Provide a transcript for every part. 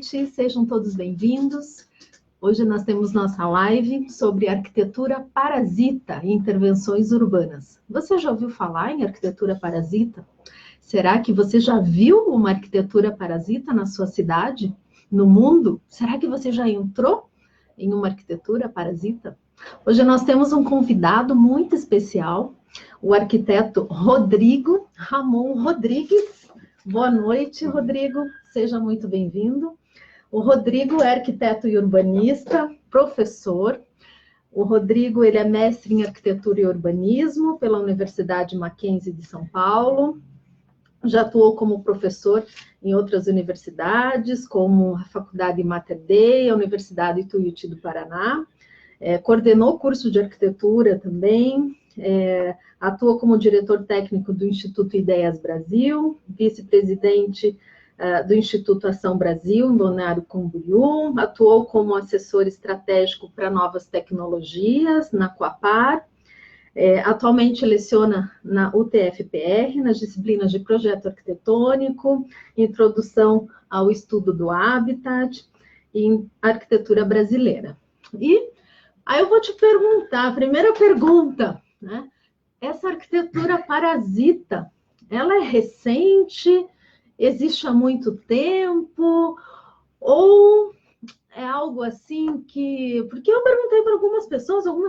noite, sejam todos bem-vindos. Hoje nós temos nossa live sobre arquitetura parasita e intervenções urbanas. Você já ouviu falar em arquitetura parasita? Será que você já viu uma arquitetura parasita na sua cidade, no mundo? Será que você já entrou em uma arquitetura parasita? Hoje nós temos um convidado muito especial, o arquiteto Rodrigo Ramon Rodrigues. Boa noite, Rodrigo. Seja muito bem-vindo. O Rodrigo é arquiteto e urbanista, professor. O Rodrigo ele é mestre em arquitetura e urbanismo pela Universidade Mackenzie de São Paulo. Já atuou como professor em outras universidades, como a Faculdade Mater Dei, a Universidade Tuiuti do Paraná. Coordenou curso de arquitetura também. Atua como diretor técnico do Instituto Ideias Brasil, vice-presidente do Instituto Ação Brasil, em Balneário Camboriú, atuou como assessor estratégico para novas tecnologias na Coapar, atualmente leciona na UTF-PR, nas disciplinas de projeto arquitetônico, introdução ao estudo do habitat e arquitetura brasileira. E aí eu vou te perguntar, a primeira pergunta, né? Essa arquitetura parasita, ela é recente? Existe há muito tempo? Ou é algo assim que... Porque eu perguntei para algumas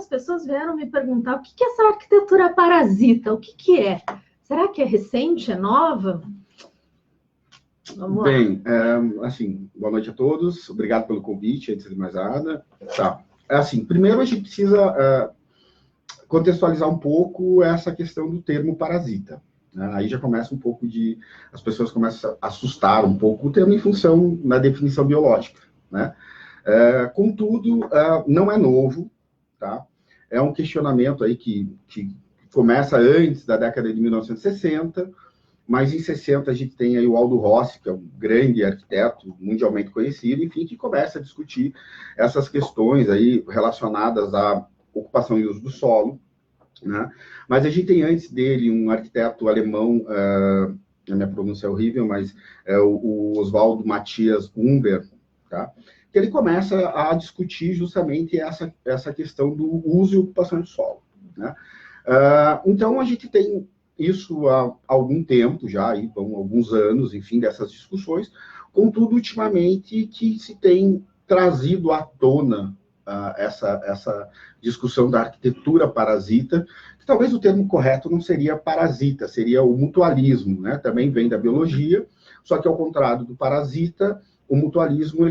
pessoas vieram me perguntar o que é essa arquitetura parasita? O que é? Será que é recente, é nova? Vamos lá. Bem, assim, boa noite a todos. Obrigado pelo convite, antes de mais nada. Tá. Assim, primeiro a gente precisa contextualizar um pouco essa questão do termo parasita. Aí já começa um pouco de... As pessoas começam a assustar um pouco o termo em função da definição biológica, né? Contudo, não é novo, tá? É um questionamento aí que começa antes da década de 1960, mas em 60 a gente tem aí o Aldo Rossi, que é um grande arquiteto mundialmente conhecido, enfim, que começa a discutir essas questões aí relacionadas à ocupação e uso do solo, né? Mas a gente tem antes dele um arquiteto alemão, a minha pronúncia é horrível, mas é o Oswald Matthias Huber, tá? Que ele começa a discutir justamente essa questão do uso e ocupação do solo, né? Então a gente tem isso há algum tempo já, aí vão alguns anos, enfim, dessas discussões, contudo, ultimamente, que se tem trazido à tona essa discussão da arquitetura parasita, que talvez o termo correto não seria parasita, seria o mutualismo, né? Também vem da biologia, só que ao contrário do parasita, o mutualismo,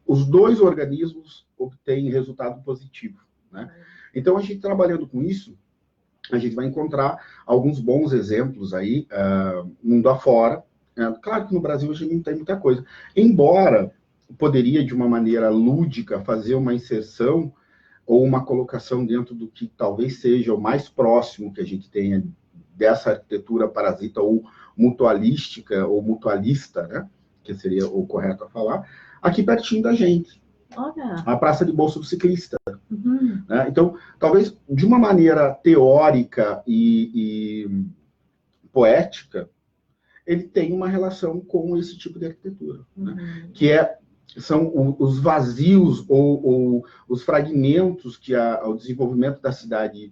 os dois organismos obtêm resultado positivo, né? Então, a gente trabalhando com isso, a gente vai encontrar alguns bons exemplos aí, mundo afora. Claro que no Brasil a gente não tem muita coisa. Embora poderia, de uma maneira lúdica, fazer uma inserção ou uma colocação dentro do que talvez seja o mais próximo que a gente tenha dessa arquitetura parasita ou mutualística ou mutualista, né? Que seria o correto a falar, aqui pertinho da gente. Olha. A Praça de Bolso do Ciclista. Uhum. Né? Então, talvez de uma maneira teórica e poética, ele tem uma relação com esse tipo de arquitetura, né? Que são os vazios ou os fragmentos que o desenvolvimento da cidade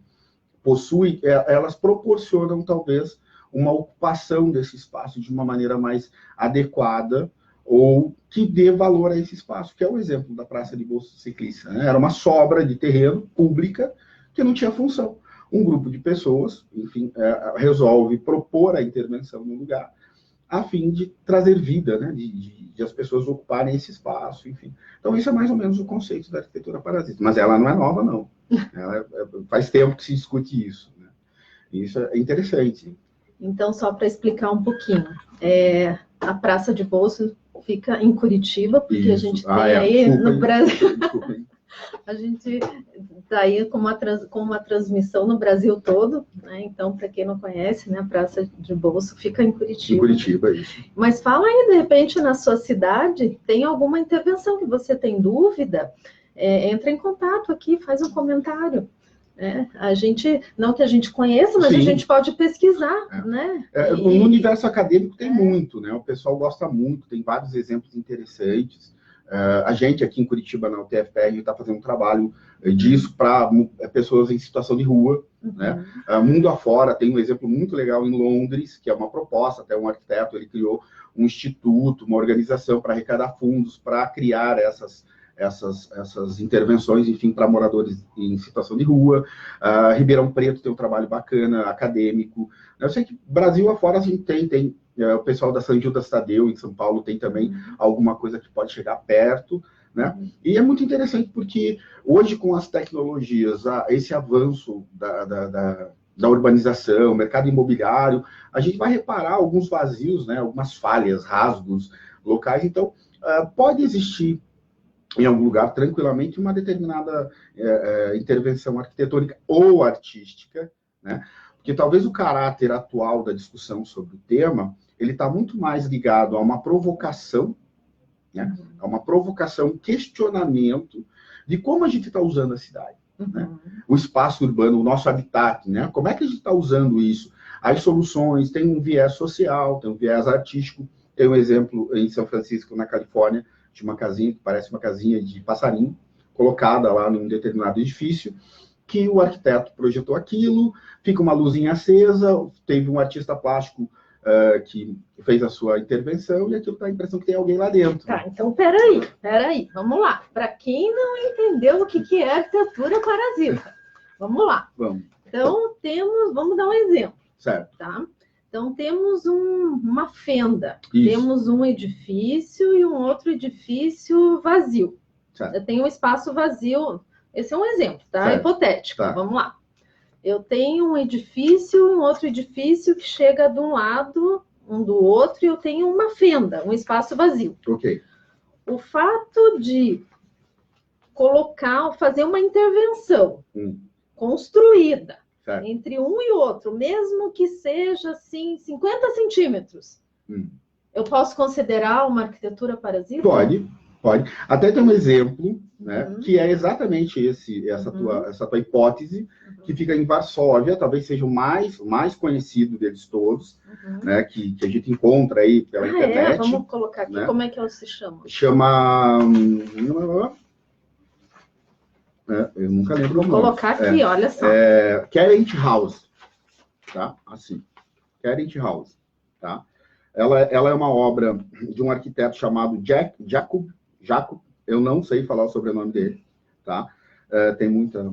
possui, elas proporcionam, talvez, uma ocupação desse espaço de uma maneira mais adequada ou que dê valor a esse espaço, que é o exemplo da Praça de Bolso Ciclista, né? Era uma sobra de terreno pública que não tinha função. Um grupo de pessoas, enfim, resolve propor a intervenção no lugar, a fim de trazer vida, né? de as pessoas ocuparem esse espaço, enfim. Então, isso é mais ou menos o conceito da arquitetura parasita. Mas ela não é nova, não. Faz tempo que se discute isso, né? E isso é interessante. Então, só para explicar um pouquinho, a Praça de Bolso fica em Curitiba, porque isso. A gente tem aí no Brasil... A gente está aí com uma transmissão no Brasil todo, né? Então, para quem não conhece, né, a Praça de Bolso fica em Curitiba. Em Curitiba, isso. Mas fala aí, de repente, na sua cidade, tem alguma intervenção que você tem dúvida? Entra em contato aqui, faz um comentário. A gente, não que a gente conheça, mas Sim. A gente pode pesquisar, né? No universo acadêmico tem muito, né? O pessoal gosta muito, tem vários exemplos interessantes. A gente aqui em Curitiba, na UTFPR, está fazendo um trabalho disso para pessoas em situação de rua, né? Mundo afora, tem um exemplo muito legal em Londres, que é uma proposta, até um arquiteto, ele criou um instituto, uma organização para arrecadar fundos, para criar essas intervenções, enfim, para moradores em situação de rua. Ribeirão Preto tem um trabalho bacana, acadêmico. Eu sei que Brasil afora a gente tem o pessoal da São Gildas Tadeu, em São Paulo, tem também alguma coisa que pode chegar perto, né? E é muito interessante porque hoje, com as tecnologias, esse avanço da urbanização, mercado imobiliário, a gente vai reparar alguns vazios, né? Algumas falhas, rasgos locais. Então, pode existir em algum lugar, tranquilamente, uma determinada intervenção arquitetônica ou artística, né? Porque talvez o caráter atual da discussão sobre o tema, ele está muito mais ligado a uma provocação, né? A uma provocação, um questionamento de como a gente está usando a cidade, né? O espaço urbano, o nosso habitat, né? Como é que a gente está usando isso? As soluções, tem um viés social, tem um viés artístico, tem um exemplo em São Francisco, na Califórnia, de uma casinha que parece uma casinha de passarinho, colocada lá num determinado edifício, que o arquiteto projetou aquilo, fica uma luzinha acesa, teve um artista plástico que fez a sua intervenção, e aquilo dá a impressão que tem alguém lá dentro. Tá, então peraí, vamos lá. Para quem não entendeu o que é arquitetura parasita, vamos lá. Vamos. Então, vamos dar um exemplo. Certo. Tá? Então, temos uma fenda, Isso. Temos um edifício e um outro edifício vazio. Certo. Eu tenho um espaço vazio, esse é um exemplo, tá? Certo. Hipotético, Tá. Vamos lá. Eu tenho um edifício, um outro edifício que chega de um lado, um do outro, e eu tenho uma fenda, um espaço vazio. Ok. O fato de fazer uma intervenção construída, certo. Entre um e outro, mesmo que seja assim 50 centímetros, eu posso considerar uma arquitetura parasita? Pode. Até tem um exemplo, né, que é exatamente essa tua hipótese, que fica em Varsóvia, talvez seja o mais conhecido deles todos, né, que a gente encontra aí pela internet. Vamos colocar aqui, né? Como é que ela se chama? Eu nunca lembro o nome. Vou colocar aqui, olha só. Carent House, tá? Assim, Carent House, tá? Ela é uma obra de um arquiteto chamado Jacob, eu não sei falar o sobrenome dele, tá? Tem muita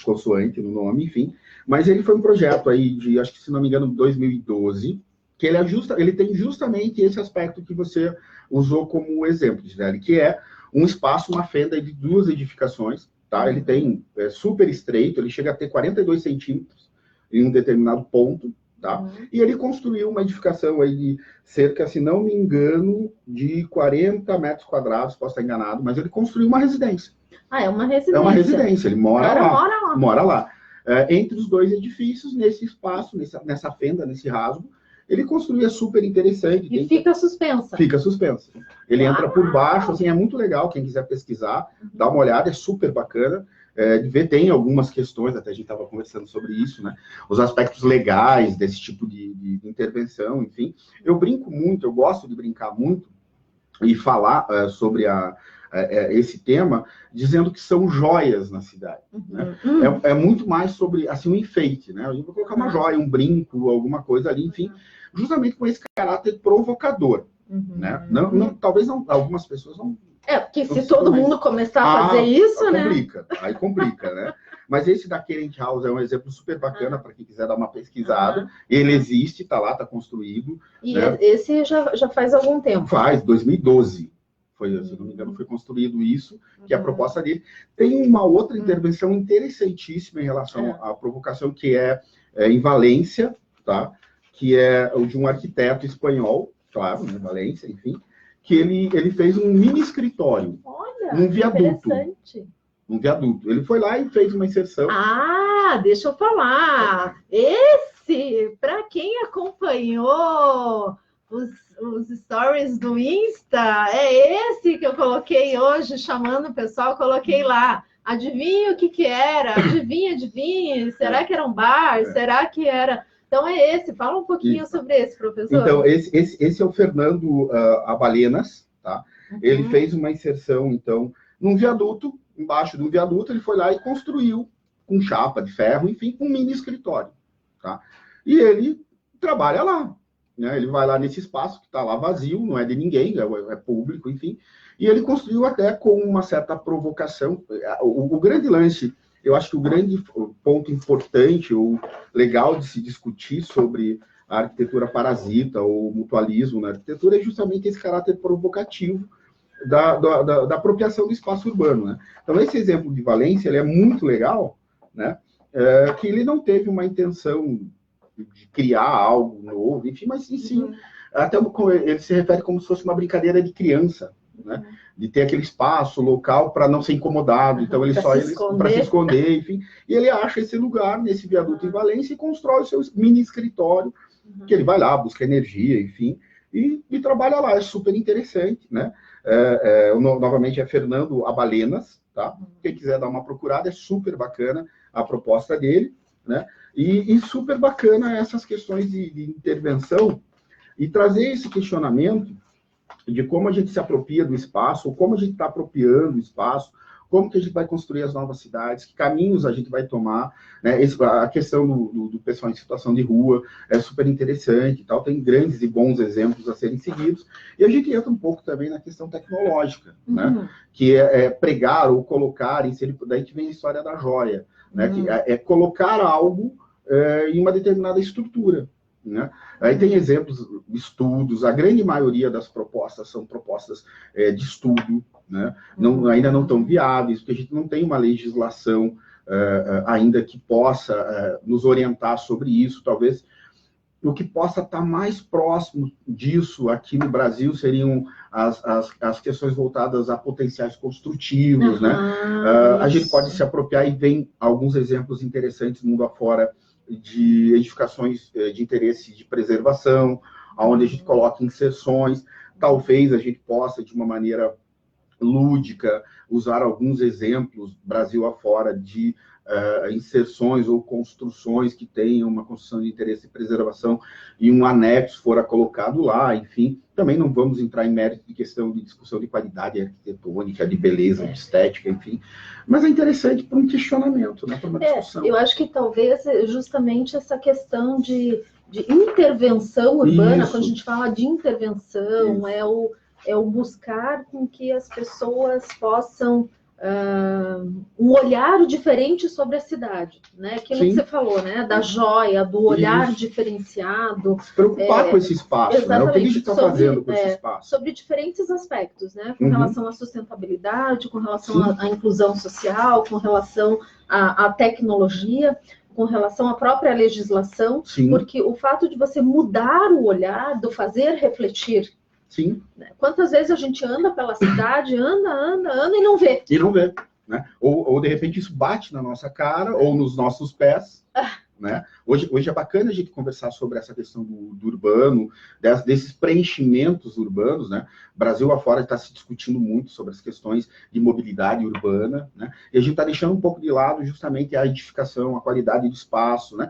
consoante no nome, enfim. Mas ele foi um projeto aí de, acho que se não me engano, 2012, que ele tem justamente esse aspecto que você usou como exemplo, Gisele, que é um espaço, uma fenda de 2 edificações, tá? Ele tem super estreito, ele chega a ter 42 centímetros em um determinado ponto, tá? E ele construiu uma edificação aí de cerca, se não me engano, de 40 metros quadrados, posso estar enganado, mas ele construiu uma residência. É uma residência. É uma residência, ele mora lá. Entre os 2 edifícios, nesse espaço, nessa fenda, nesse rasgo, ele construiu, é super interessante. E fica suspensa. Fica suspensa. Ele entra por baixo, assim, é muito legal, quem quiser pesquisar, dá uma olhada, é super bacana. Tem algumas questões, até a gente estava conversando sobre isso, né? Os aspectos legais desse tipo de intervenção, enfim. Eu gosto de brincar muito e falar sobre esse tema, dizendo que são joias na cidade. Né? É muito mais sobre, assim, um enfeite, né? A gente vai colocar uma joia, um brinco, alguma coisa ali, enfim, justamente com esse caráter provocador. Né? Talvez algumas pessoas não... Porque se todo mundo começar a fazer isso, né? Aí complica, né? Mas esse da Carent House é um exemplo super bacana para quem quiser dar uma pesquisada. Ele existe, está lá, está construído. E né? Esse já faz algum tempo? Faz, 2012. Se não me engano, foi construído isso, que é a proposta dele. Tem uma outra intervenção interessantíssima em relação à provocação, que é em Valência, tá? Que é o de um arquiteto espanhol, claro, né? Valência, enfim, que ele fez um mini escritório, um viaduto. Interessante. Um viaduto. Ele foi lá e fez uma inserção. Deixa eu falar. Esse, para quem acompanhou os stories do Insta, é esse que eu coloquei hoje, chamando o pessoal, coloquei lá. Adivinha o que era? Adivinha. Será que era um bar? Será que era... Então é esse. Fala um pouquinho sobre esse, professor. Então, esse é o Fernando Abalenas, tá? Ele fez uma inserção, então, num viaduto, embaixo de um viaduto, ele foi lá e construiu com chapa de ferro, enfim, um mini escritório, tá? E ele trabalha lá, né? Ele vai lá nesse espaço que está lá vazio, não é de ninguém, é público, enfim. E ele construiu até com uma certa provocação. O grande lance, eu acho que o grande ponto importante ou legal de se discutir sobre a arquitetura parasita ou mutualismo na arquitetura é justamente esse caráter provocativo da apropriação do espaço urbano, né? Então, esse exemplo de Valência, ele é muito legal, né? Que ele não teve uma intenção de criar algo novo, enfim, mas sim, até ele se refere como se fosse uma brincadeira de criança, né? De ter aquele espaço local para não ser incomodado, então ele para se esconder, enfim, e ele acha esse lugar nesse viaduto em Valência e constrói o seu mini escritório, que ele vai lá, busca energia, enfim, e trabalha lá, é super interessante, né? Novamente é Fernando Abalenas, tá? Quem quiser dar uma procurada, é super bacana a proposta dele, né? E super bacana essas questões de intervenção e trazer esse questionamento de como a gente se apropria do espaço, ou como a gente está apropriando o espaço, como que a gente vai construir as novas cidades, que caminhos a gente vai tomar, né? A questão do pessoal em situação de rua é super interessante, tal, tem grandes e bons exemplos a serem seguidos, e a gente entra um pouco também na questão tecnológica, né? Que é pregar ou colocar, daí que vem a história da joia, né? Que é colocar algo em uma determinada estrutura, né? Aí tem exemplos, estudos, a grande maioria das propostas são propostas de estudo, né? Ainda não tão viáveis, porque a gente não tem uma legislação ainda que possa nos orientar sobre isso. Talvez o que possa estar mais próximo disso aqui no Brasil seriam as questões voltadas a potenciais construtivos, né? A gente pode se apropriar e vem alguns exemplos interessantes mundo afora de edificações de interesse de preservação, onde a gente coloca inserções, talvez a gente possa, de uma maneira lúdica, usar alguns exemplos, Brasil afora, de inserções ou construções que tenham uma construção de interesse de preservação e um anexo fora colocado lá, enfim. Também não vamos entrar em mérito de questão de discussão de qualidade arquitetônica, de beleza, de estética, enfim. Mas é interessante para um questionamento, né, para uma discussão. Eu acho que talvez justamente essa questão de intervenção urbana, quando a gente fala de intervenção, é o buscar com que as pessoas possam um olhar diferente sobre a cidade, né? Aquilo que você falou, né? Da joia, do olhar diferenciado. Se preocupar com esse espaço, né? O que a gente está fazendo com esse espaço? Sobre diferentes aspectos, né? Com relação à sustentabilidade, com relação à inclusão social, com relação à tecnologia, com relação à própria legislação, porque o fato de você mudar o olhar, do fazer refletir. Sim. Quantas vezes a gente anda pela cidade, anda e não vê. E não vê, né? Ou de repente isso bate na nossa cara ou nos nossos pés, né? Hoje é bacana a gente conversar sobre essa questão do urbano, desses preenchimentos urbanos, né? Brasil afora está se discutindo muito sobre as questões de mobilidade urbana, né? E a gente está deixando um pouco de lado justamente a edificação, a qualidade do espaço, né?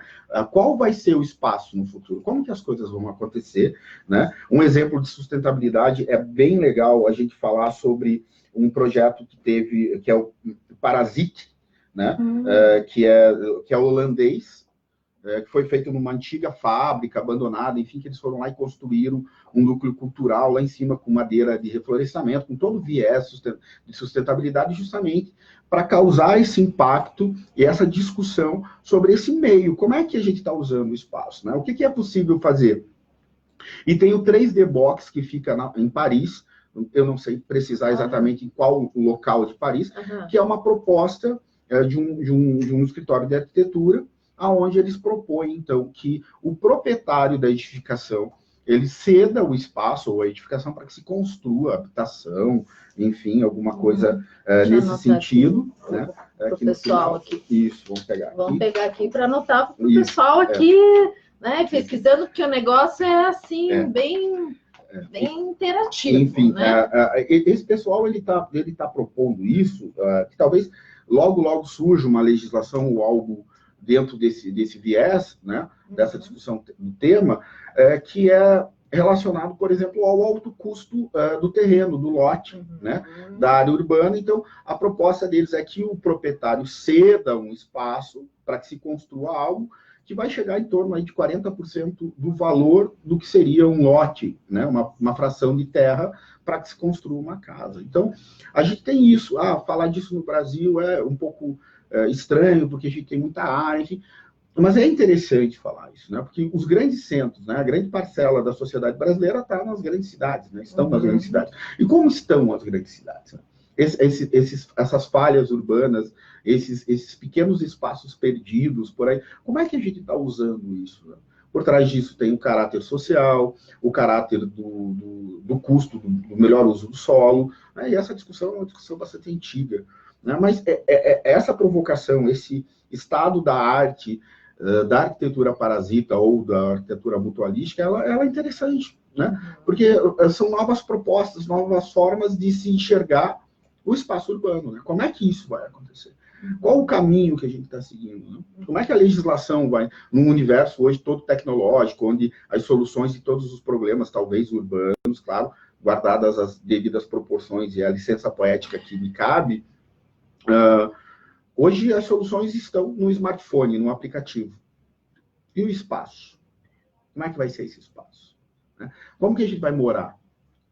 Qual vai ser o espaço no futuro? Como que as coisas vão acontecer, né? Um exemplo de sustentabilidade é bem legal a gente falar sobre um projeto que é o Parasite, né? Que é holandês, que foi feito numa antiga fábrica abandonada, enfim, que eles foram lá e construíram um núcleo cultural lá em cima com madeira de reflorestamento, com todo o viés de sustentabilidade, justamente para causar esse impacto e essa discussão sobre esse meio. Como é que a gente está usando o espaço, né? O que é possível fazer? E tem o 3D Box, que fica em Paris, eu não sei precisar exatamente em qual local de Paris, que é uma proposta de um escritório de arquitetura, aonde eles propõem, então, que o proprietário da edificação, ele ceda o espaço ou a edificação para que se construa habitação, enfim, alguma coisa nesse sentido. Aqui, né? Para o pessoal aqui. Isso, vamos pegar aqui. Vamos pegar aqui para anotar para o pessoal aqui, né, pesquisando, porque o negócio é assim, bem interativo. Enfim, né? Esse pessoal, ele tá propondo isso, que talvez logo surge uma legislação ou algo dentro desse viés, né, dessa discussão do tema, que é relacionado, por exemplo, ao alto custo do terreno, do lote, né, da área urbana. Então, a proposta deles é que o proprietário ceda um espaço para que se construa algo que vai chegar em torno aí de 40% do valor do que seria um lote, né, uma fração de terra para que se construa uma casa. Então, a gente tem isso. Falar disso no Brasil é um pouco estranho, porque a gente tem muita área, mas é interessante falar isso, né? Porque os grandes centros, né, a grande parcela da sociedade brasileira está nas grandes cidades, né? Estão nas grandes cidades. E como estão as grandes cidades? Né? Essas falhas urbanas, esses pequenos espaços perdidos por aí, como é que a gente está usando isso? Né? Por trás disso tem o caráter social, o caráter do custo, do melhor uso do solo, né? E essa discussão é uma discussão bastante antiga. Né? Mas essa provocação, esse estado da arte, da arquitetura parasita ou da arquitetura mutualística, ela é interessante, né? Porque são novas propostas, novas formas de se enxergar o espaço urbano. Né? Como é que isso vai acontecer? Qual o caminho que a gente está seguindo? Né? Como é que a legislação vai, num universo hoje todo tecnológico, onde as soluções de todos os problemas, talvez urbanos, claro, guardadas as devidas proporções e a licença poética que me cabe, hoje as soluções estão no smartphone, no aplicativo. E o espaço? Como é que vai ser esse espaço? Né? Como que a gente vai morar?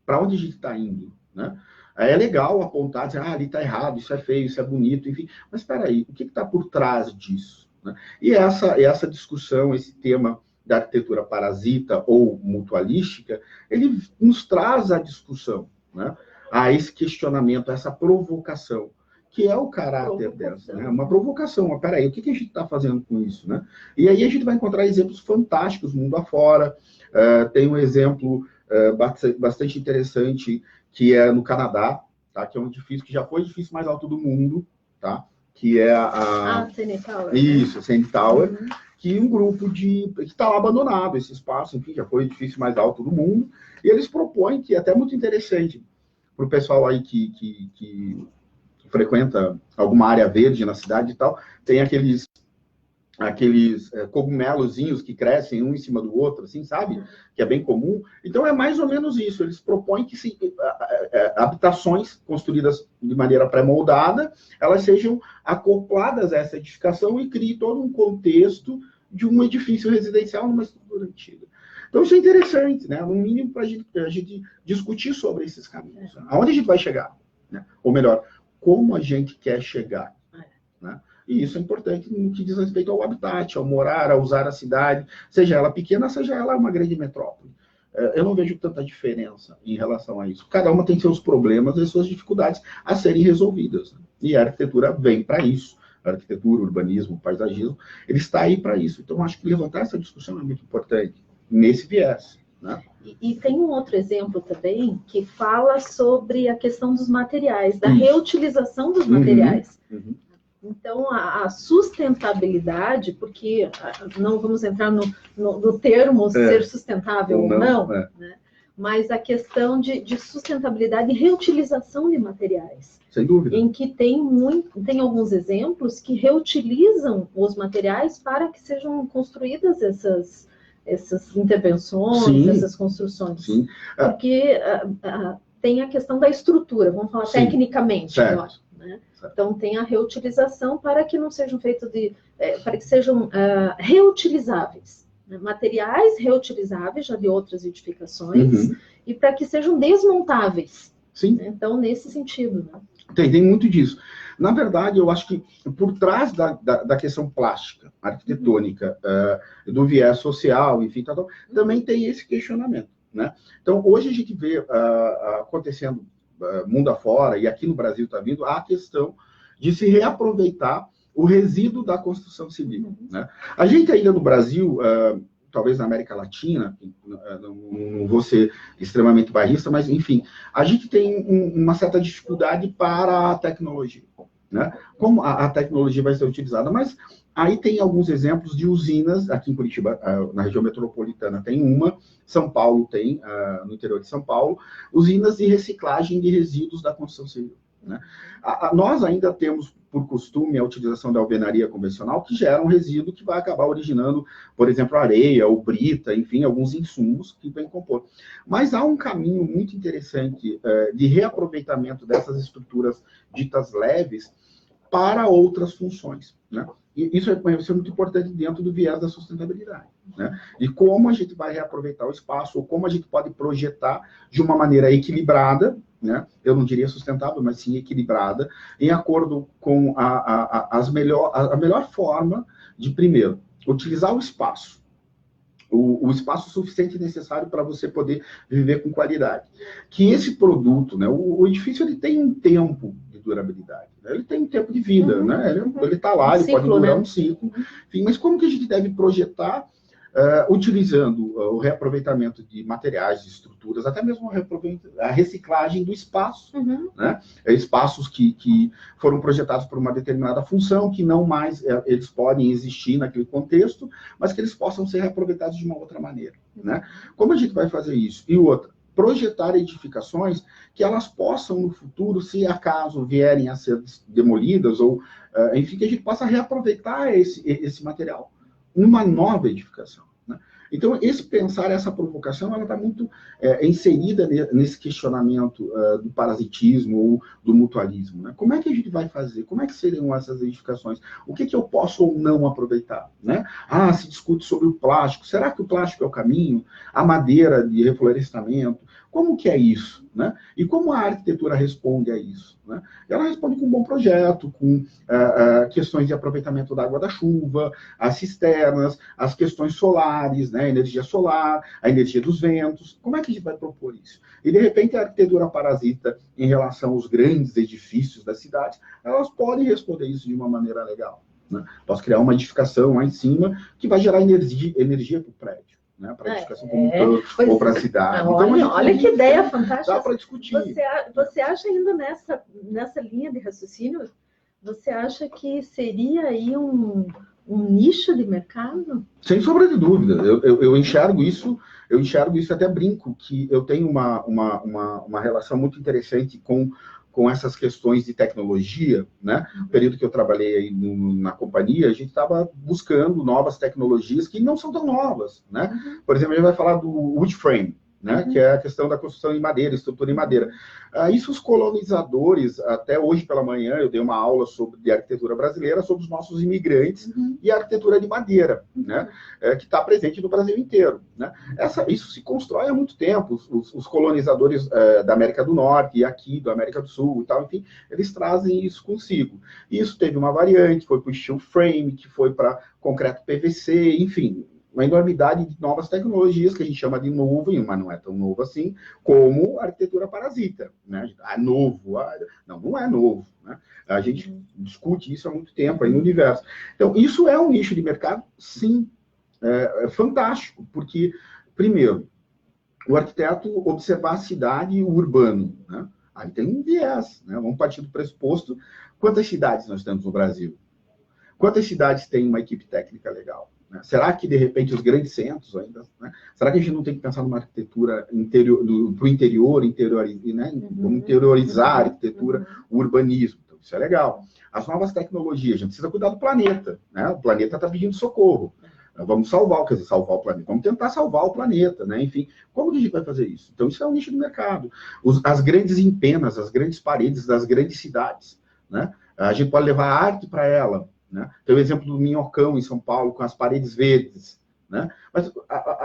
Para onde a gente está indo? Né? É legal apontar, dizer, ali está errado, isso é feio, isso é bonito, enfim. Mas espera aí, o que está por trás disso? Né? E essa discussão, esse tema da arquitetura parasita ou mutualística, ele nos traz a discussão, né? A esse questionamento, a essa provocação, que é o caráter dessa, né? Uma provocação. Mas, peraí, o que a gente está fazendo com isso, né? E aí a gente vai encontrar exemplos fantásticos mundo afora. Tem um exemplo bastante interessante, que é no Canadá, tá? Que é um edifício que já foi o edifício mais alto do mundo, tá? Que é CN Tower. Isso, CN Tower, que um grupo que está lá abandonado, esse espaço, enfim, já foi o edifício mais alto do mundo, e eles propõem, que é até muito interessante para o pessoal aí que frequenta alguma área verde na cidade e tal, tem aqueles cogumelozinhos que crescem um em cima do outro, assim, sabe? Que é bem comum. Então, é mais ou menos isso. Eles propõem que habitações construídas de maneira pré-moldada, elas sejam acopladas a essa edificação e criem todo um contexto de um edifício residencial numa estrutura antiga. Então, isso é interessante, né? No mínimo, para a gente discutir sobre esses caminhos. Aonde a gente vai chegar? Né? Ou melhor, como a gente quer chegar? Né? E isso é importante no que diz respeito ao habitat, ao morar, a usar a cidade, seja ela pequena, seja ela uma grande metrópole. Eu não vejo tanta diferença em relação a isso. Cada uma tem seus problemas e suas dificuldades a serem resolvidas. Né? E a arquitetura vem para isso. A arquitetura, o urbanismo, o paisagismo, ele está aí para isso. Então, acho que levantar essa discussão é muito importante, nesse viés. Né? E tem um outro exemplo também, que fala sobre a questão dos materiais, da reutilização dos materiais. Então, a sustentabilidade, porque não vamos entrar no termo ser sustentável ou não, né? Mas a questão de sustentabilidade e reutilização de materiais. Sem dúvida. Em que tem alguns exemplos que reutilizam os materiais para que sejam construídas essas intervenções, sim, essas construções. Sim. Porque tem a questão da estrutura, vamos falar, sim, tecnicamente agora. Né? Então, tem a reutilização para que não sejam feitos para que sejam reutilizáveis. Né? Materiais reutilizáveis, já de outras edificações, e para que sejam desmontáveis. Sim. Né? Então, nesse sentido. Né? Tem muito disso. Na verdade, eu acho que por trás da questão plástica, arquitetônica, do viés social, enfim, também tem esse questionamento. Né? Então, hoje a gente vê acontecendo mundo afora, e aqui no Brasil está vindo, a questão de se reaproveitar o resíduo da construção civil. Né? A gente ainda no Brasil, talvez na América Latina, não vou ser extremamente bairrista, mas, enfim, a gente tem uma certa dificuldade para a tecnologia. Né? Como a tecnologia vai ser utilizada, mas aí tem alguns exemplos de usinas, aqui em Curitiba, na região metropolitana tem uma, São Paulo tem, no interior de São Paulo, usinas de reciclagem de resíduos da construção civil. né? Nós ainda temos por costume a utilização da alvenaria convencional, que gera um resíduo que vai acabar originando, por exemplo, areia ou brita, enfim, alguns insumos que vêm compor. Mas há um caminho muito interessante de reaproveitamento dessas estruturas ditas leves para outras funções, né? E isso é muito importante dentro do viés da sustentabilidade, né? E como a gente vai reaproveitar o espaço, ou como a gente pode projetar de uma maneira equilibrada, né? Eu não diria sustentável, mas sim equilibrada, em acordo com a melhor forma de, primeiro, utilizar o espaço, o espaço suficiente e necessário para você poder viver com qualidade. Que esse produto, né, o edifício, ele tem um tempo de durabilidade, né? Ele tem um tempo de vida, né? Ele está lá, ele pode durar um ciclo. Enfim, mas como que a gente deve projetar utilizando o reaproveitamento de materiais, de estruturas, até mesmo a reciclagem do espaço, né? Espaços que foram projetados por uma determinada função, que não mais eles podem existir naquele contexto, mas que eles possam ser reaproveitados de uma outra maneira, né? Como a gente vai fazer isso? E outra, projetar edificações que elas possam, no futuro, se acaso vierem a ser demolidas, ou, enfim, que a gente possa reaproveitar esse material numa nova edificação, né? Então, essa provocação, ela está muito inserida nesse questionamento do parasitismo ou do mutualismo, né? Como é que a gente vai fazer? Como é que seriam essas edificações? O que eu posso ou não aproveitar, né? Se discute sobre o plástico. Será que o plástico é o caminho? A madeira de reflorestamento? Como que é isso, né? E como a arquitetura responde a isso, né? Ela responde com um bom projeto, com questões de aproveitamento da água da chuva, as cisternas, as questões solares, né? A energia solar, a energia dos ventos. Como é que a gente vai propor isso? E, de repente, a arquitetura parasita em relação aos grandes edifícios da cidade, elas podem responder isso de uma maneira legal, né? Posso criar uma edificação lá em cima que vai gerar energia para o prédio, né, para a edificação como um todo, ou para a cidade. Olha que ideia fantástica. Dá para discutir. Você acha ainda nessa linha de raciocínio, você acha que seria aí um nicho de mercado? Sem sombra de dúvida. Eu enxergo isso, até brinco, que eu tenho uma relação muito interessante com essas questões de tecnologia, né? No período que eu trabalhei aí na companhia, a gente estava buscando novas tecnologias que não são tão novas, né? Por exemplo, a gente vai falar do wood frame, né? Que é a questão da construção em madeira, estrutura em madeira. Isso os colonizadores, até hoje pela manhã, eu dei uma aula de arquitetura brasileira, sobre os nossos imigrantes e a arquitetura de madeira, né? Que está presente no Brasil inteiro, né? Isso se constrói há muito tempo. Os colonizadores da América do Norte e aqui da América do Sul e tal, enfim, eles trazem isso consigo. E isso teve uma variante, foi para o steel frame, que foi para concreto PVC, enfim, uma enormidade de novas tecnologias que a gente chama de novo, mas não é tão novo assim, como a arquitetura parasita, né? Novo. Não é novo, né? A gente discute isso há muito tempo aí no universo. Então, isso é um nicho de mercado, sim, fantástico, porque, primeiro, o arquiteto observar a cidade e o urbano, né? Aí tem um viés, né? Vamos partir do pressuposto, quantas cidades nós temos no Brasil? Quantas cidades têm uma equipe técnica legal? Será que, de repente, os grandes centros ainda... Né? Será que a gente não tem que pensar numa arquitetura para o interior, né? Vamos interiorizar a arquitetura, o urbanismo? Então, isso é legal. As novas tecnologias, a gente precisa cuidar do planeta, né? O planeta está pedindo socorro. Vamos salvar o planeta. Vamos tentar salvar o planeta, né? Enfim, como que a gente vai fazer isso? Então, isso é um nicho do mercado. As grandes empenas, as grandes paredes das grandes cidades, né? A gente pode levar a arte para ela, né? Tem o exemplo do Minhocão, em São Paulo, com as paredes verdes, né? Mas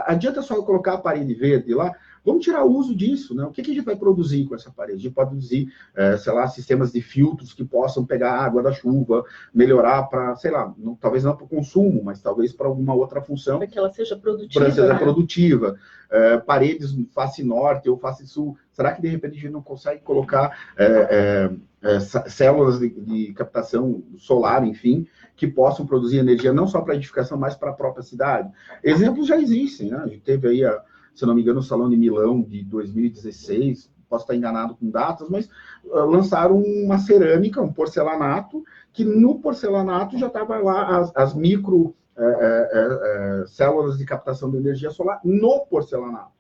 adianta só eu colocar a parede verde lá? Vamos tirar o uso disso, né? O que a gente vai produzir com essa parede? A gente pode produzir, sei lá, sistemas de filtros que possam pegar a água da chuva, melhorar para, sei lá, talvez não para o consumo, mas talvez para alguma outra função. Para que ela seja produtiva. Para seja produtiva. Paredes face norte ou face sul. Será que, de repente, a gente não consegue colocar células de captação solar, enfim, que possam produzir energia não só para a edificação, mas para a própria cidade? Exemplos já existem, né? A gente teve aí, se não me engano, o Salão de Milão de 2016, posso estar enganado com datas, mas lançaram uma cerâmica, um porcelanato, que no porcelanato já estava lá as micro células de captação de energia solar no porcelanato.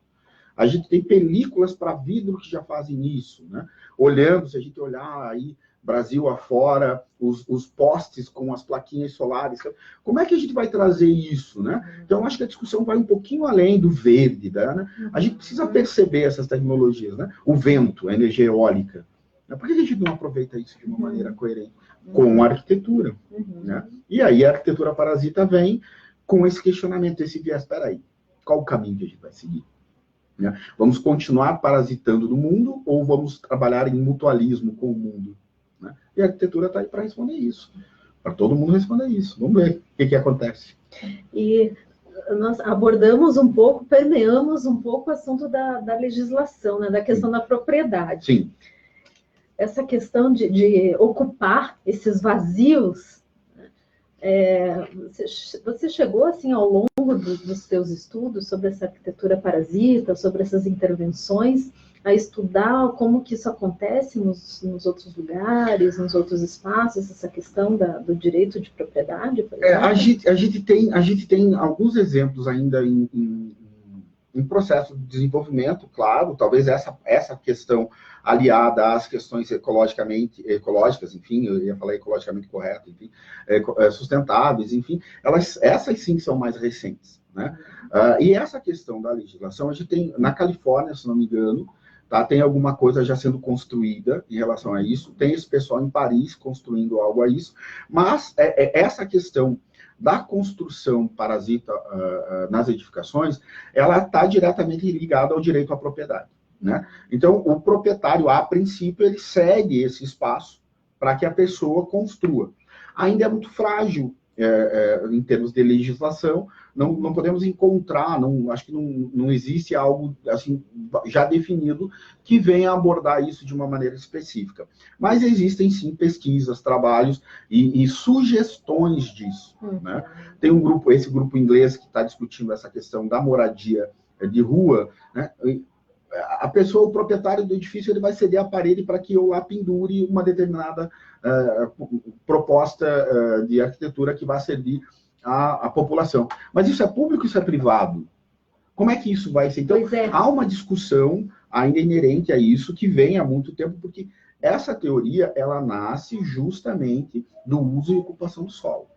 A gente tem películas para vidro que já fazem isso, né? Olhando, se a gente olhar aí Brasil afora, os postes com as plaquinhas solares, como é que a gente vai trazer isso, né? Então, acho que a discussão vai um pouquinho além do verde, né? A gente precisa perceber essas tecnologias, né? O vento, a energia eólica. Por que a gente não aproveita isso de uma maneira coerente? Com a arquitetura, né? E aí a arquitetura parasita vem com esse questionamento, esse viés, espera aí, qual o caminho que a gente vai seguir? Né? Vamos continuar parasitando no mundo ou vamos trabalhar em mutualismo com o mundo? Né? E a arquitetura está aí para responder isso, para todo mundo responder isso. Vamos ver o que acontece. E nós abordamos um pouco, permeamos um pouco o assunto da legislação, né? Da questão da propriedade. Sim. Essa questão de ocupar esses vazios, você chegou, assim, ao longo dos seus estudos sobre essa arquitetura parasita, sobre essas intervenções, a estudar como que isso acontece nos outros lugares, nos outros espaços, essa questão do direito de propriedade, por exemplo? A gente tem alguns exemplos ainda em processo de desenvolvimento, claro, talvez essa questão aliada às questões ecológicas, enfim, eu ia falar ecologicamente correto, enfim, sustentáveis, enfim, essas sim são mais recentes, né? E essa questão da legislação, a gente tem, na Califórnia, se não me engano, tá, tem alguma coisa já sendo construída em relação a isso, tem esse pessoal em Paris construindo algo a isso, mas essa questão da construção parasita nas edificações, ela está diretamente ligada ao direito à propriedade, né? Então, o proprietário, a princípio, ele cede esse espaço para que a pessoa construa. Ainda é muito frágil em termos de legislação, não podemos encontrar, acho que não existe algo assim já definido que venha abordar isso de uma maneira específica. Mas existem sim pesquisas, trabalhos e sugestões disso, né? Tem esse grupo inglês que está discutindo essa questão da moradia de rua, né? A pessoa, o proprietário do edifício, ele vai ceder a parede para que eu lá pendure uma determinada proposta de arquitetura que vai servir à população. Mas isso é público, isso é privado? Como é que isso vai ser? Então, há uma discussão ainda inerente a isso que vem há muito tempo, porque essa teoria, ela nasce justamente do uso e ocupação do solo.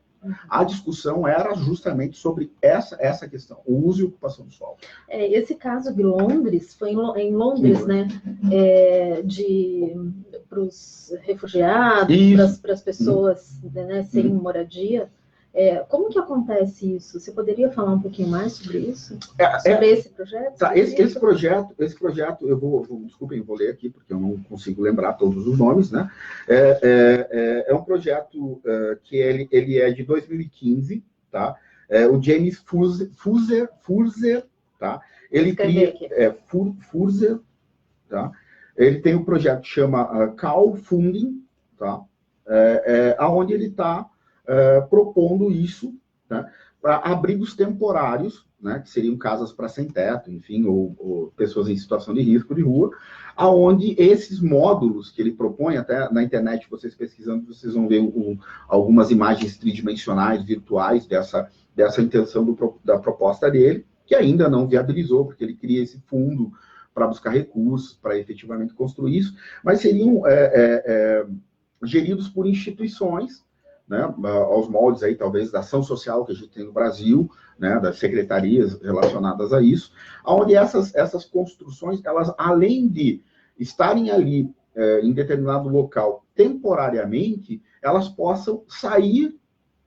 A discussão era justamente sobre essa questão, o uso e ocupação do solo. Esse caso de Londres, foi em Londres, sim, né? Para os refugiados, para as pessoas, né, sem moradia. Como que acontece isso? Você poderia falar um pouquinho mais sobre isso? Sobre esse projeto? Tá, esse projeto, desculpem, vou ler aqui, porque eu não consigo lembrar todos os nomes, né? É um projeto que ele é de 2015, tá? O James Furzer, tá? Ele cria... Furzer, tá? Ele tem um projeto que chama Crowdfunding, tá? Onde ele está propondo isso, né, para abrigos temporários, né, que seriam casas para sem teto, enfim, ou pessoas em situação de risco de rua, aonde esses módulos que ele propõe, até na internet, vocês pesquisando, vocês vão ver algumas imagens tridimensionais, virtuais, dessa intenção da proposta dele, que ainda não viabilizou, porque ele cria esse fundo para buscar recursos, para efetivamente construir isso, mas seriam geridos por instituições, né, aos moldes aí, talvez, da ação social que a gente tem no Brasil, né, das secretarias relacionadas a isso, onde essas construções, elas, além de estarem ali em determinado local temporariamente, elas possam sair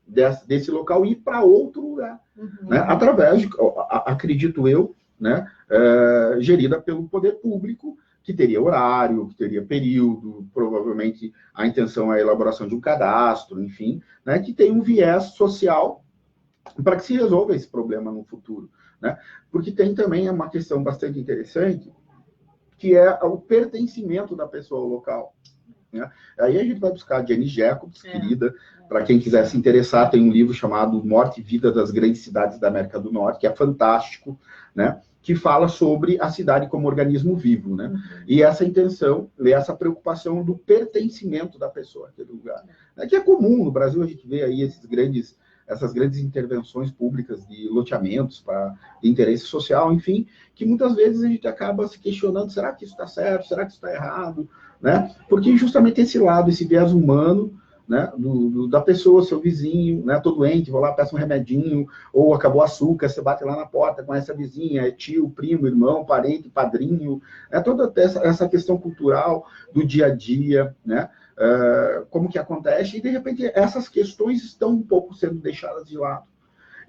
desse local e ir para outro lugar, né, através de, acredito eu, né, gerida pelo poder público, que teria horário, que teria período, provavelmente a intenção é a elaboração de um cadastro, enfim, né, que tem um viés social para que se resolva esse problema no futuro, né? Porque tem também uma questão bastante interessante, que é o pertencimento da pessoa ao local, né? Aí a gente vai buscar a Jenny Jacobs, querida, para quem quiser se interessar, tem um livro chamado Morte e Vida das Grandes Cidades da América do Norte, que é fantástico, né? Que fala sobre a cidade como organismo vivo, né? E essa intenção, essa preocupação do pertencimento da pessoa àquele lugar, né? Que é comum no Brasil, a gente vê aí esses grandes essas grandes intervenções públicas de loteamentos de interesse social, enfim, que muitas vezes a gente acaba se questionando, será que isso está certo, será que isso está errado, né? Porque justamente esse lado, esse viés humano, né, da pessoa, seu vizinho, né, tô doente, vou lá, peço um remedinho, ou acabou o açúcar, você bate lá na porta, conhece a vizinha, é tio, primo, irmão, parente, padrinho, toda essa questão cultural do dia a dia, né, como que acontece, e de repente essas questões estão um pouco sendo deixadas de lado.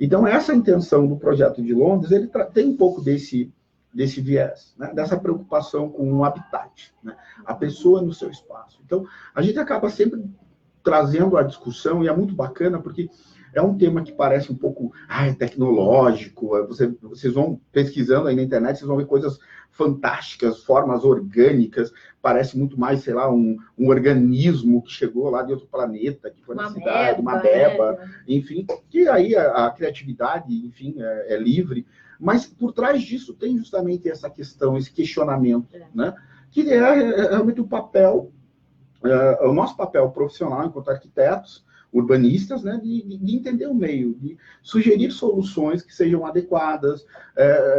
Então, essa intenção do projeto de Londres, ele tem um pouco desse viés, né? Dessa preocupação com o habitat, né? A pessoa no seu espaço. Então, a gente acaba sempre trazendo a discussão, e é muito bacana, porque é um tema que parece um pouco tecnológico, vocês vão pesquisando aí na internet, vocês vão ver coisas fantásticas, formas orgânicas, parece muito mais, sei lá, um organismo que chegou lá de outro planeta, que foi na cidade, uma beba, enfim, que aí a criatividade, enfim, é livre, mas por trás disso tem justamente essa questão, esse questionamento, né, que é realmente o nosso papel profissional enquanto arquitetos, urbanistas, né, de entender o meio, de sugerir soluções que sejam adequadas,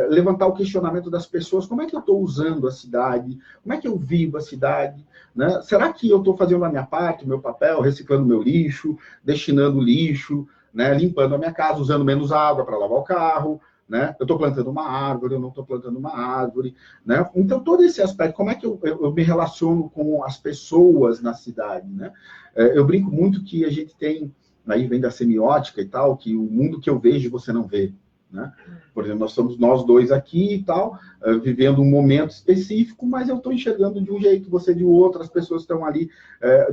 levantar o questionamento das pessoas, como é que eu estou usando a cidade, como é que eu vivo a cidade, né? Será que eu estou fazendo a minha parte, o meu papel, reciclando meu lixo, destinando lixo, né, limpando a minha casa, usando menos água para lavar o carro, né? Eu estou plantando uma árvore, eu não estou plantando uma árvore, né? Então, todo esse aspecto, como é que eu me relaciono com as pessoas na cidade, né? Eu brinco muito que a gente tem, aí vem da semiótica e tal, que o mundo que eu vejo você não vê, né? Por exemplo, nós somos nós dois aqui e tal, vivendo um momento específico, mas eu estou enxergando de um jeito, você de outro, as pessoas estão ali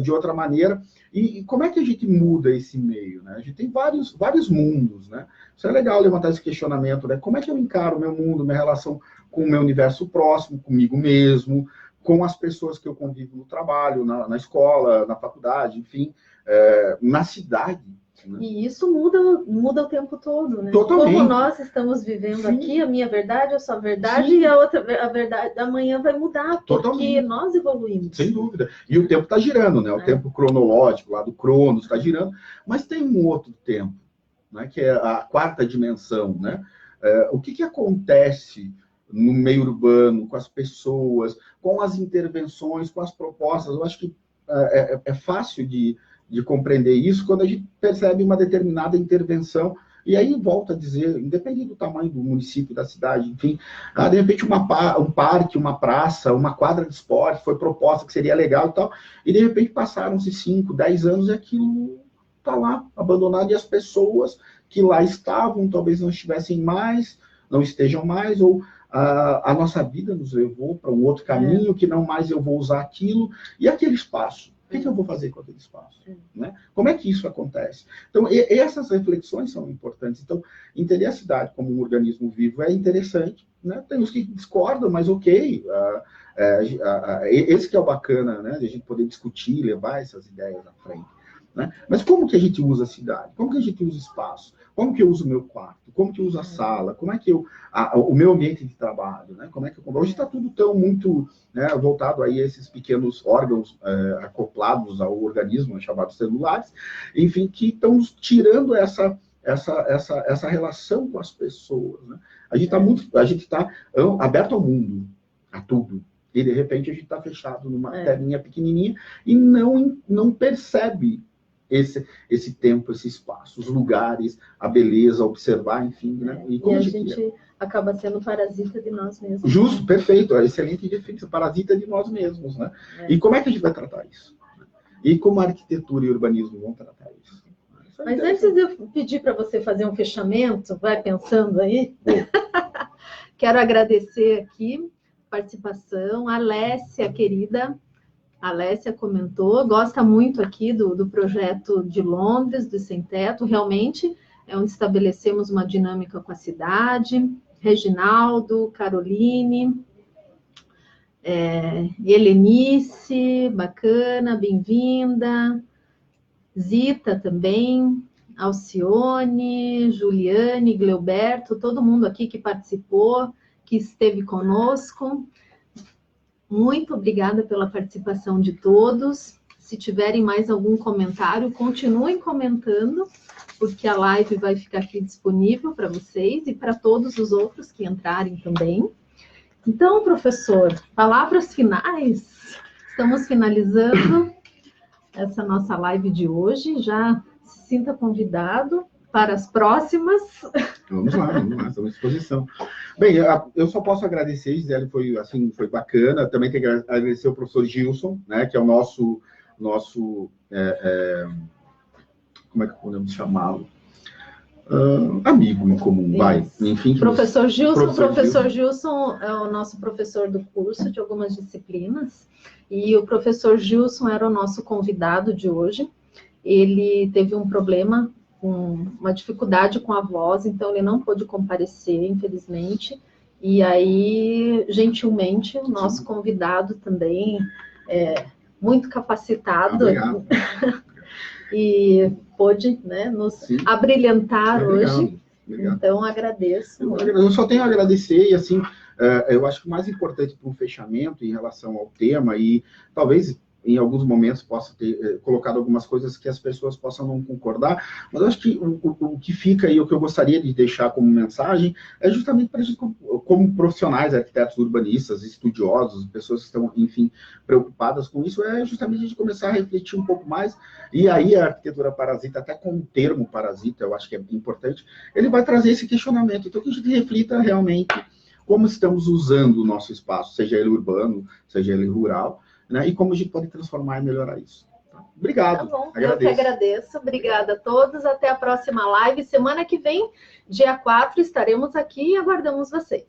de outra maneira. E como é que a gente muda esse meio, né? A gente tem vários mundos, né? Isso é legal levantar esse questionamento, né? Como é que eu encaro o meu mundo, minha relação com o meu universo próximo, comigo mesmo, com as pessoas que eu convivo no trabalho, na escola, na faculdade, enfim, na cidade. Né? E isso muda o tempo todo, né? Totalmente. Como nós estamos vivendo Sim. aqui, a minha verdade, a sua verdade, Sim. e a verdade amanhã vai mudar, porque Totalmente. Nós evoluímos. Sem dúvida. E o tempo está girando, né? O tempo cronológico, lá do Cronos, está girando, mas tem um outro tempo, né? Que é a quarta dimensão, né? O que acontece no meio urbano, com as pessoas, com as intervenções, com as propostas? Eu acho que é fácil de compreender isso quando a gente percebe uma determinada intervenção, e aí volta a dizer, independente do tamanho do município, da cidade, enfim, de repente um parque, uma praça, uma quadra de esporte foi proposta que seria legal e tal, e de repente passaram-se 5, 10 anos e aquilo está lá, abandonado, e as pessoas que lá estavam talvez não estivessem mais, não estejam mais, ou a nossa vida nos levou para um outro caminho, que não mais eu vou usar aquilo, e aquele espaço, o que eu vou fazer com aquele espaço? Né? Como é que isso acontece? Então, essas reflexões são importantes. Então, entender a cidade como um organismo vivo é interessante. Né? Tem os que discordam, mas ok. Esse que é o bacana, né? De a gente poder discutir, levar essas ideias à frente. Né? Mas como que a gente usa a cidade? Como que a gente usa o espaço? Como que eu uso o meu quarto? Como que eu uso a sala? Como é que o meu ambiente de trabalho? Né? Como é que hoje está tudo tão muito, né, voltado aí a esses pequenos órgãos acoplados ao organismo, chamados celulares, enfim, que estão tirando essa relação com as pessoas. Né? A gente está aberto ao mundo, a tudo. E, de repente, a gente está fechado numa telinha pequenininha e não percebe esse tempo, esse espaço, os lugares, a beleza, observar, enfim. Né? E a gente acaba sendo parasita de nós mesmos. Justo, perfeito, excelente definição, parasita de nós mesmos. Né? E como é que a gente vai tratar isso? E como a arquitetura e o urbanismo vão tratar isso? Mas antes de eu pedir para você fazer um fechamento, vai pensando aí, quero agradecer aqui a participação, a Alessia, querida. A Alessia comentou, gosta muito aqui do projeto de Londres, do Sem Teto, realmente é onde estabelecemos uma dinâmica com a cidade. Reginaldo, Caroline, Helenice, bacana, bem-vinda. Zita também, Alcione, Juliane, Gleuberto, todo mundo aqui que participou, que esteve conosco. Muito obrigada pela participação de todos. Se tiverem mais algum comentário, continuem comentando, porque a live vai ficar aqui disponível para vocês e para todos os outros que entrarem também. Então, professor, palavras finais. Estamos finalizando essa nossa live de hoje. Já se sinta convidado para as próximas. Vamos lá, estamos à disposição. Bem, eu só posso agradecer, Gisele, foi bacana. Também tenho que agradecer o professor Gilson, né, que é o nosso como é que podemos chamá-lo? Amigo em comum, isso. Vai. Enfim, professor Gilson é o nosso professor do curso de algumas disciplinas, e o professor Gilson era o nosso convidado de hoje. Ele teve um problema, uma dificuldade com a voz, então ele não pôde comparecer, infelizmente. E aí, gentilmente, o nosso convidado também muito capacitado e pôde, né, nos abrilhantar hoje. Legal. Então, agradeço. Eu só tenho a agradecer, e assim, eu acho que o mais importante para um fechamento em relação ao tema, e talvez em alguns momentos possa ter colocado algumas coisas que as pessoas possam não concordar, mas eu acho que o que fica aí, o que eu gostaria de deixar como mensagem, é justamente para a gente, como profissionais, arquitetos, urbanistas, estudiosos, pessoas que estão, enfim, preocupadas com isso, é justamente a gente começar a refletir um pouco mais, e aí a arquitetura parasita, até com o termo parasita, eu acho que é importante, ele vai trazer esse questionamento, então que a gente reflita realmente como estamos usando o nosso espaço, seja ele urbano, seja ele rural, né? E como a gente pode transformar e melhorar isso. Obrigado. Tá bom, eu que agradeço. Obrigada a todos. Até a próxima live. Semana que vem, dia 4, estaremos aqui e aguardamos vocês.